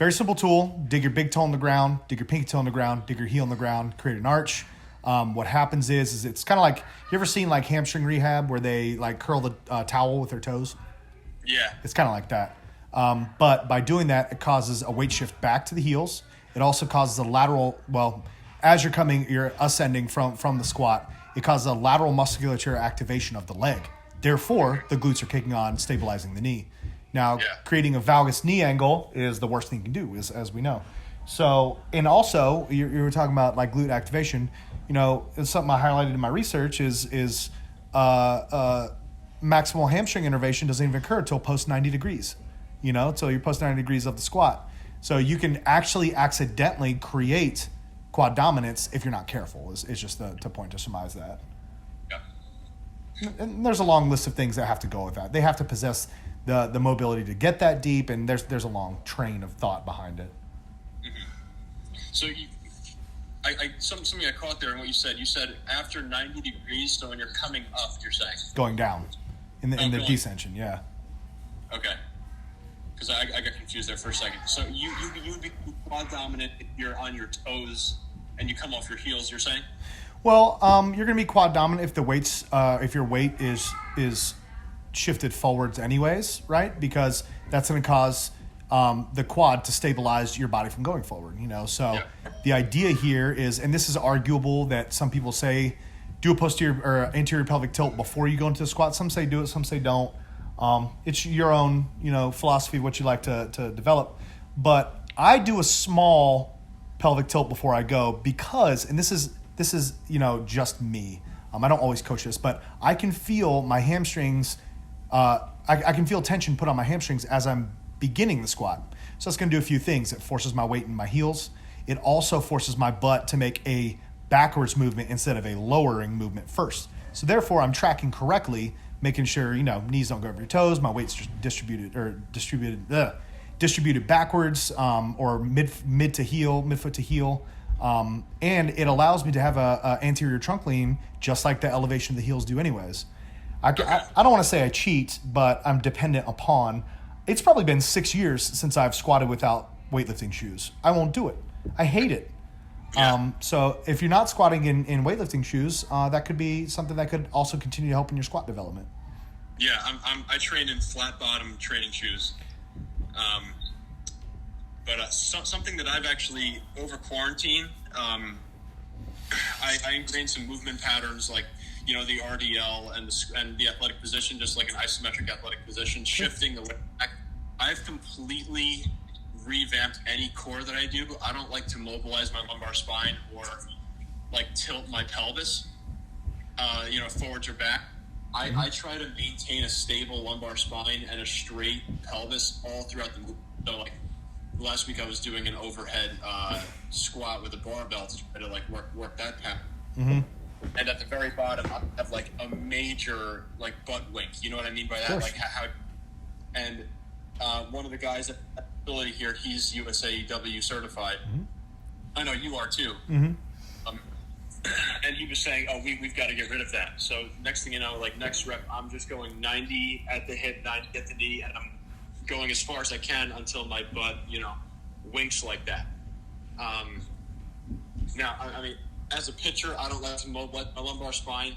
Very simple tool. Dig your big toe in the ground, dig your pinky toe in the ground, dig your heel in the ground, create an arch. What happens is it's kind of like, you ever seen like hamstring rehab where they like curl the towel with their toes? Yeah. It's kind of like that. But by doing that, it causes a weight shift back to the heels. It also causes a lateral, as you're ascending from the squat, it causes a lateral musculature activation of the leg. Therefore, the glutes are kicking on, stabilizing the knee. Now, creating a valgus knee angle is the worst thing you can do, as we know. So, and also, you were talking about like glute activation. It's something I highlighted in my research is maximal hamstring innervation doesn't even occur until post 90 degrees. Until you're post 90 degrees of the squat. So you can actually accidentally create quad dominance if you're not careful. Is just the point to surmise that. Yeah. And there's a long list of things that have to go with that. They have to possess the mobility to get that deep, and there's a long train of thought behind it. Mm-hmm. So something I caught there in what you said. You said after 90 degrees, so when you're coming up, you're saying? Going down in the descension, yeah. Okay. Because I got confused there for a second. So you would be quad dominant if you're on your toes and you come off your heels, you're saying? Well, you're going to be quad dominant if your weight is shifted forwards anyways, right? Because that's going to cause the quad to stabilize your body from going forward, So the idea here is, and this is arguable, that some people say do a posterior or anterior pelvic tilt before you go into the squat. Some say do it, some say don't. It's your own, philosophy of what you like to develop. But I do a small pelvic tilt before I go because, and this is just me. I don't always coach this, but I can feel my hamstrings. I can feel tension put on my hamstrings as I'm beginning the squat. So it's going to do a few things. It forces my weight in my heels. It also forces my butt to make a backwards movement instead of a lowering movement first. So therefore, I'm tracking correctly, making sure knees don't go over your toes. My weight's just distributed backwards or mid foot to heel. And it allows me to have a anterior trunk lean just like the elevation of the heels do anyways. I don't want to say I cheat, but I'm dependent upon. It's probably been 6 years since I've squatted without weightlifting shoes. I won't do it. I hate it. Yeah. So if you're not squatting in weightlifting shoes, that could be something that could also continue to help in your squat development. Yeah, I train in flat bottom training shoes. But something that I've actually over quarantine, I ingrained some movement patterns like the RDL and the athletic position, just like an isometric athletic position, shifting the weight back. I've completely revamped any core that I do. I don't like to mobilize my lumbar spine or like tilt my pelvis, forwards or back. I try to maintain a stable lumbar spine and a straight pelvis all throughout the movement. So like last week I was doing an overhead squat with a barbell to try to like work that pattern. Mm-hmm. And at the very bottom I have like a major like butt wink. You know what I mean by that? Like how and one of the guys at the facility here, he's USAW certified. Mm-hmm. I know you are too. Mm-hmm. And he was saying, we've got to get rid of that. So next thing you know, like next rep, I'm just going 90 at the hip, 90 at the knee, and I'm going as far as I can until my butt, winks like that. Now, I mean, as a pitcher, I don't like to mobilize my lumbar spine.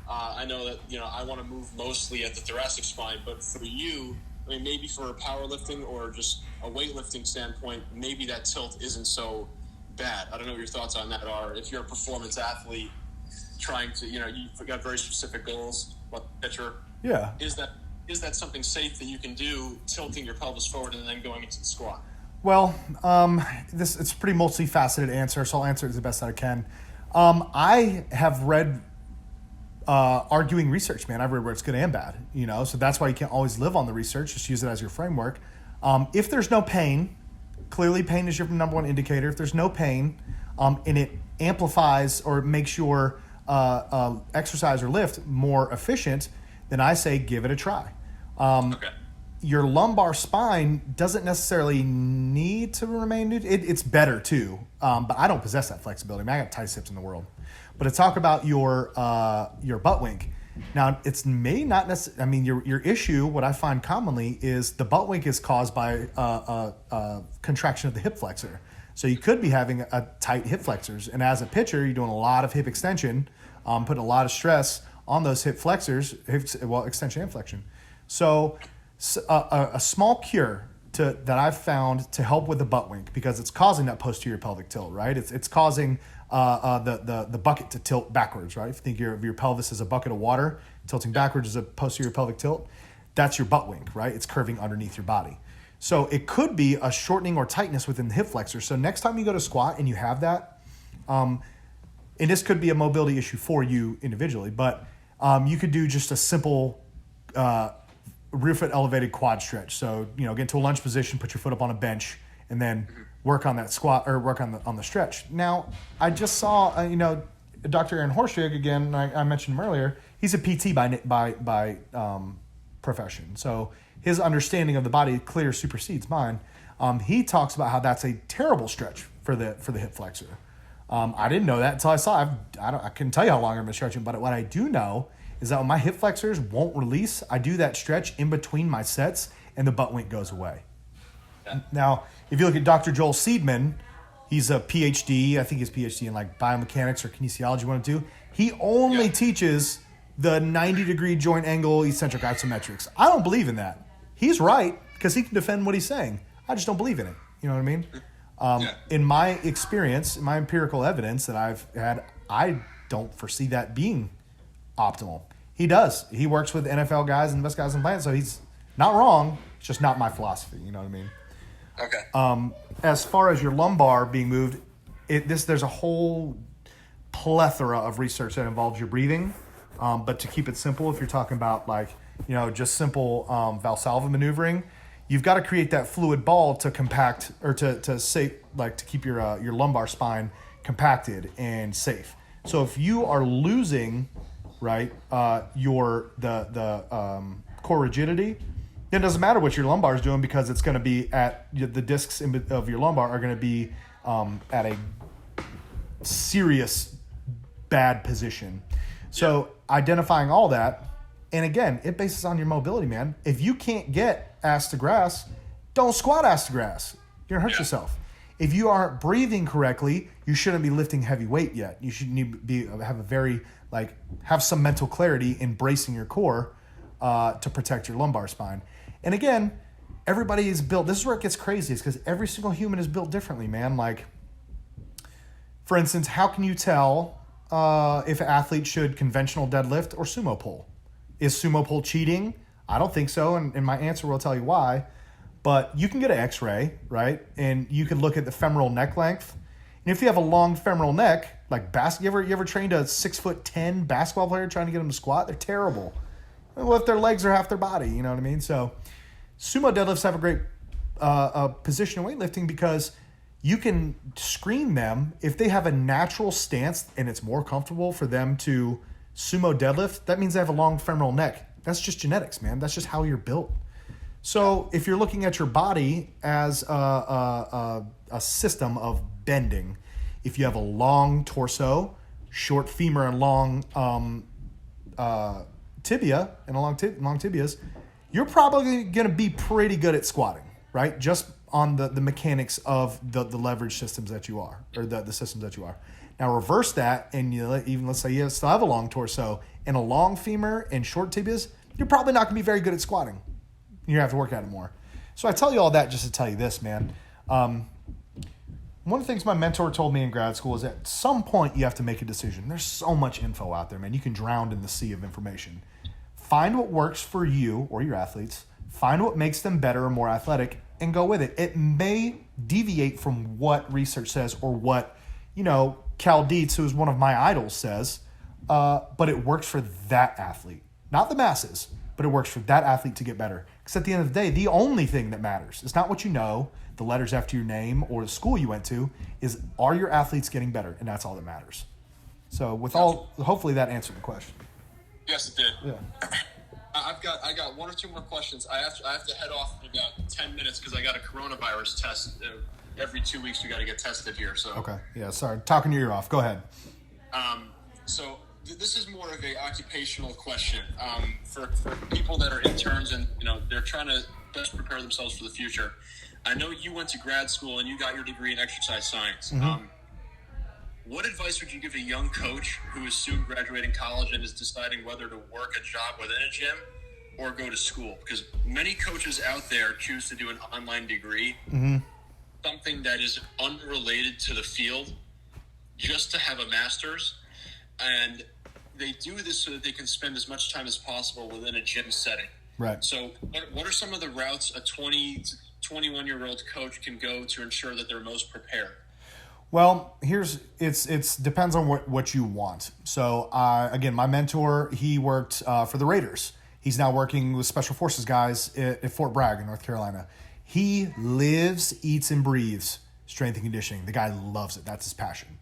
I know that, I want to move mostly at the thoracic spine, but for you, I mean, maybe for a powerlifting or just a weightlifting standpoint, maybe that tilt isn't so bad. I don't know what your thoughts on that are. If you're a performance athlete trying to, you've got very specific goals, like pitcher. Yeah. Is that something safe that you can do, tilting your pelvis forward and then going into the squat? Well, it's a pretty multifaceted answer, so I'll answer it as the best that I can. I have read arguing research, man. I've read where it's good and bad, so that's why you can't always live on the research. Just use it as your framework. If there's no pain, clearly pain is your number one indicator. If there's no pain, and it amplifies or makes your exercise or lift more efficient, then I say give it a try. Okay. Your lumbar spine doesn't necessarily need to remain new. It's better too, but I don't possess that flexibility. I mean, I got tightest hips in the world. But to talk about your butt wink, Now, it's may not necessarily. I mean, your issue, what I find commonly, is the butt wink is caused by a contraction of the hip flexor. So you could be having a tight hip flexors, and as a pitcher, you're doing a lot of hip extension, putting a lot of stress on those hip flexors, extension and flexion. So a small cure that I've found to help with the butt wink, because it's causing that posterior pelvic tilt, right? It's causing the bucket to tilt backwards, right? If you think of your pelvis as a bucket of water, tilting backwards is a posterior pelvic tilt. That's your butt wink, right? It's curving underneath your body. So it could be a shortening or tightness within the hip flexor. So next time you go to squat and you have that, and this could be a mobility issue for you individually, but you could do just a simple rear foot elevated quad stretch. So, get into a lunge position, put your foot up on a bench, and then work on that squat or work on the stretch. Now, I just saw, Dr. Aaron Horschig, again, I mentioned him earlier. He's a PT by profession. So his understanding of the body clear supersedes mine. He talks about how that's a terrible stretch for the hip flexor. I didn't know that until I saw it. I couldn't tell you how long I've been stretching, but what I do know is that when my hip flexors won't release, I do that stretch in between my sets and the butt wink goes away. Yeah. Now, if you look at Dr. Joel Seidman, he's a PhD. I think he's PhD in like biomechanics or kinesiology, one of the two. He only teaches the 90-degree joint angle eccentric isometrics. I don't believe in that. He's right because he can defend what he's saying. I just don't believe in it. You know what I mean? In my experience, in my empirical evidence that I've had, I don't foresee that being optimal. He does. He works with NFL guys and the best guys in the planet, so he's not wrong. It's just not my philosophy. You know what I mean? Okay. As far as your lumbar being moved, there's a whole plethora of research that involves your breathing. But to keep it simple, if you're talking about just simple Valsalva maneuvering, you've got to create that fluid ball to compact or to keep your lumbar spine compacted and safe. So if you are losing, right, core rigidity, then it doesn't matter what your lumbar is doing because it's going to be at the discs of your lumbar are going to be at a serious bad position. So identifying all that, and again, it bases on your mobility, man. If you can't get ass to grass, don't squat ass to grass. You're going to hurt yourself. If you aren't breathing correctly, you shouldn't be lifting heavy weight yet. You should have some mental clarity in bracing your core to protect your lumbar spine. And again, everybody is built. This is where it gets crazy, is because every single human is built differently, man. Like, for instance, how can you tell if an athlete should conventional deadlift or sumo pull? Is sumo pull cheating? I don't think so, and my answer will tell you why. But you can get an X-ray, right? And you can look at the femoral neck length. And if you have a long femoral neck, like you ever trained a 6'10" basketball player trying to get them to squat? They're terrible. Well, if their legs are half their body, you know what I mean? So sumo deadlifts have a great position in weightlifting because you can screen them if they have a natural stance and it's more comfortable for them to sumo deadlift. That means they have a long femoral neck. That's just genetics, man. That's just how you're built. So if you're looking at your body as a system of bending, if you have a long torso, short femur, and long tibia and long tibias, you're probably going to be pretty good at squatting, right? Just on the mechanics of the leverage systems that you are, or the systems that you are. Now reverse that, and let's say you still have a long torso and a long femur and short tibias, you're probably not going to be very good at squatting. You're going to have to work at it more. So I tell you all that just to tell you this, man. One of the things my mentor told me in grad school is at some point you have to make a decision. There's so much info out there, man. You can drown in the sea of information. Find what works for you or your athletes. Find what makes them better or more athletic and go with it. It may deviate from what research says or what, Cal Dietz, who is one of my idols, says, but it works for that athlete. Not the masses, but it works for that athlete to get better. Because at the end of the day, the only thing that matters is not what you know, the letters after your name, or the school you went to, is are your athletes getting better? And that's all that matters. So hopefully that answered the question. Yes, it did. Yeah. I got one or two more questions. I have to head off in about 10 minutes because I got a coronavirus test. Every 2 weeks we got to get tested here. So okay, yeah. Sorry, talking your ear off. Go ahead. So this is more of a occupational question for people that are interns and they're trying to best prepare themselves for the future. I know you went to grad school and you got your degree in exercise science. Mm-hmm. What advice would you give a young coach who is soon graduating college and is deciding whether to work a job within a gym or go to school? Because many coaches out there choose to do an online degree, mm-hmm. something that is unrelated to the field, just to have a master's. And they do this so that they can spend as much time as possible within a gym setting. Right. So what are some of the routes a 20 to 21-year-old coach can go to ensure that they're most prepared? Well, it's depends on what you want. So again, my mentor, he worked for the Raiders. He's now working with Special Forces guys at Fort Bragg in North Carolina. He lives, eats, and breathes strength and conditioning. The guy loves it. That's his passion.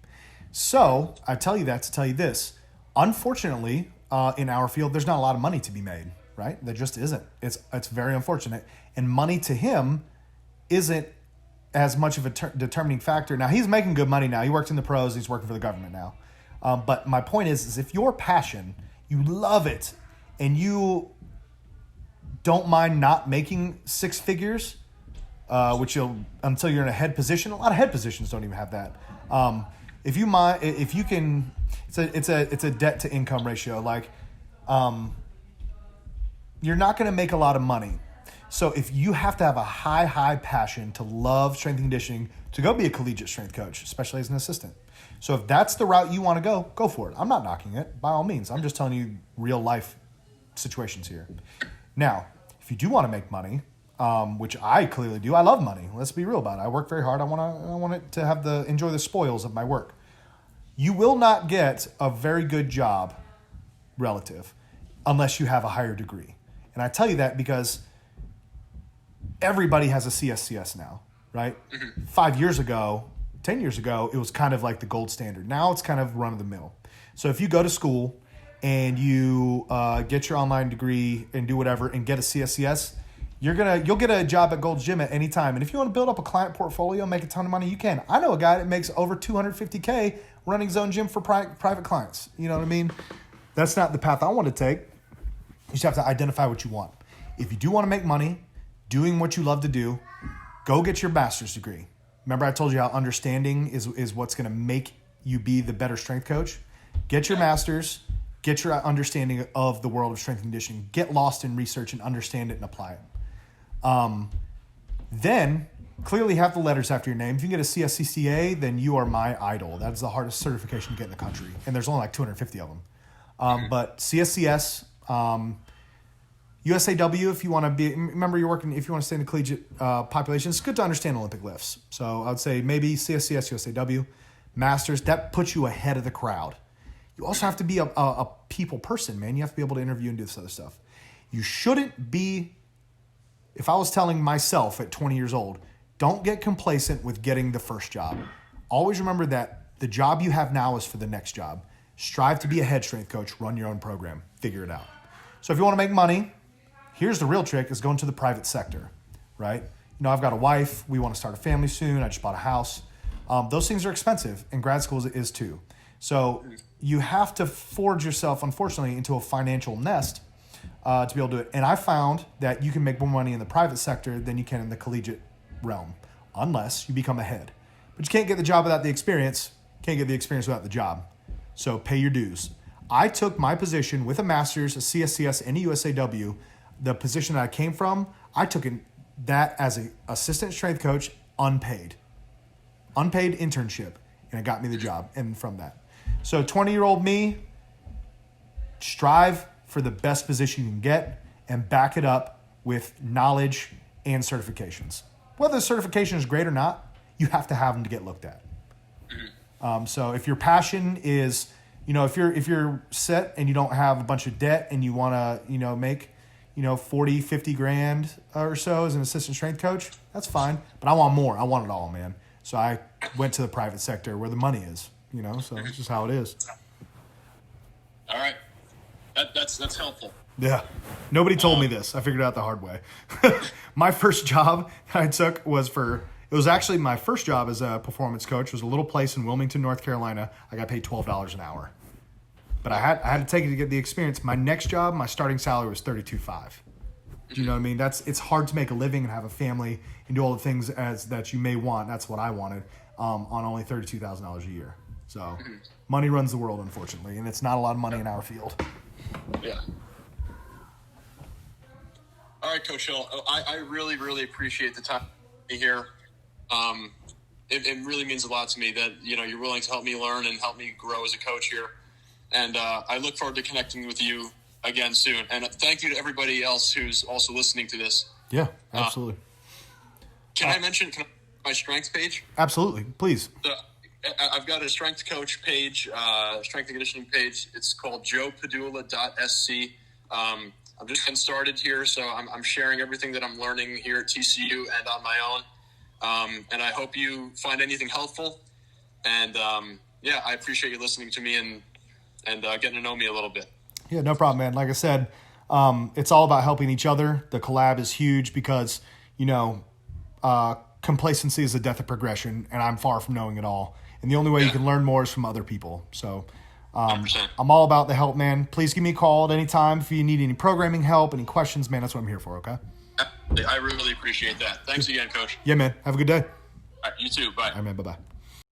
So I tell you that to tell you this. Unfortunately, in our field, there's not a lot of money to be made, right? There just isn't. It's very unfortunate. And money to him isn't as much of a determining factor. Now, he's making good money now. He works in the pros. He's working for the government now. But my point is if your passion, you love it, and you don't mind not making six figures, which until you're in a head position. A lot of head positions don't even have that. If you can, it's a debt to income ratio. Like, you're not going to make a lot of money. So if you have to have a high passion to love strength and conditioning to go be a collegiate strength coach, especially as an assistant. So if that's the route you want to go for it. I'm not knocking it by all means. I'm just telling you real life situations here. Now, if you do want to make money, which I clearly do, I love money. Let's be real about it. I work very hard. I want it to have enjoy the spoils of my work. You will not get a very good job relative unless you have a higher degree. And I tell you that because everybody has a CSCS now, right? Mm-hmm. 5 years ago, 10 years ago, it was kind of like the gold standard. Now it's kind of run of the mill. So if you go to school and you get your online degree and do whatever and get a CSCS, you'll get a job at Gold's Gym at any time. And if you want to build up a client portfolio, make a ton of money, you can. I know a guy that makes over $250K running his own gym for private clients. You know what I mean? That's not the path I want to take. You just have to identify what you want. If you do want to make money, doing what you love to do, go get your master's degree. Remember I told you how understanding is what's going to make you be the better strength coach? Get your master's, get your understanding of the world of strength and conditioning, get lost in research and understand it and apply it. Then clearly have the letters after your name. If you can get a CSCCA, then you are my idol. That's the hardest certification to get in the country. And there's only like 250 of them. But CSCS, USAW, if you want to be, remember you're working, if you want to stay in the collegiate population, it's good to understand Olympic lifts. So I would say maybe CSCS, USAW, Masters, that puts you ahead of the crowd. You also have to be a people person, man. You have to be able to interview and do this other stuff. You shouldn't be, if I was telling myself at 20 years old, don't get complacent with getting the first job. Always remember that the job you have now is for the next job. Strive to be a head strength coach, run your own program, figure it out. So if you want to make money, here's the real trick is going to the private sector, right? I've got a wife. We want to start a family soon. I just bought a house. Those things are expensive, and grad school is too. So you have to forge yourself, unfortunately, into a financial nest to be able to do it. And I found that you can make more money in the private sector than you can in the collegiate realm, unless you become a head. But you can't get the job without the experience. Can't get the experience without the job. So pay your dues. I took my position with a master's, a CSCS, and a USAW. The position that I came from, I took that as an assistant strength coach, unpaid internship, and it got me the job. And from that, so 20-year-old me, strive for the best position you can get and back it up with knowledge and certifications. Whether the certification is great or not, you have to have them to get looked at. So if your passion is, if you're set and you don't have a bunch of debt and you want to, make 40, 50 grand or so as an assistant strength coach, that's fine. But I want more. I want it all, man. So I went to the private sector where the money is, so it's just how it is. All right. That's helpful. Yeah. Nobody told me this. I figured it out the hard way. My first job I took it was actually my first job as a performance coach. It was a little place in Wilmington, North Carolina. I got paid $12 an hour. But I had to take it to get the experience. My next job, my starting salary was $32,500. Do you know what I mean? It's hard to make a living and have a family and do all the things that you may want. That's what I wanted on only $32,000 a year. So money runs the world, unfortunately, and it's not a lot of money in our field. Yeah. All right, Coach Hill. I really, really appreciate the time here. It really means a lot to me that you're willing to help me learn and help me grow as a coach here. And I look forward to connecting with you again soon. And thank you to everybody else who's also listening to this. Yeah, absolutely. Can I mention my strength page? Absolutely, please. So, I've got a strength coach page, strength and conditioning page. It's called joepadula.sc. I'm just getting started here, so I'm sharing everything that I'm learning here at TCU and on my own. And I hope you find anything helpful. And I appreciate you listening to me and getting to know me a little bit. Yeah, no problem, man. Like I said, it's all about helping each other. The collab is huge because, complacency is the death of progression, and I'm far from knowing it all. And the only way you can learn more is from other people. So I'm all about the help, man. Please give me a call at any time if you need any programming help, any questions, man. That's what I'm here for, okay? I really appreciate that. Thanks again, Coach. Yeah, man. Have a good day. All right, you too. Bye. All right, man. Bye-bye.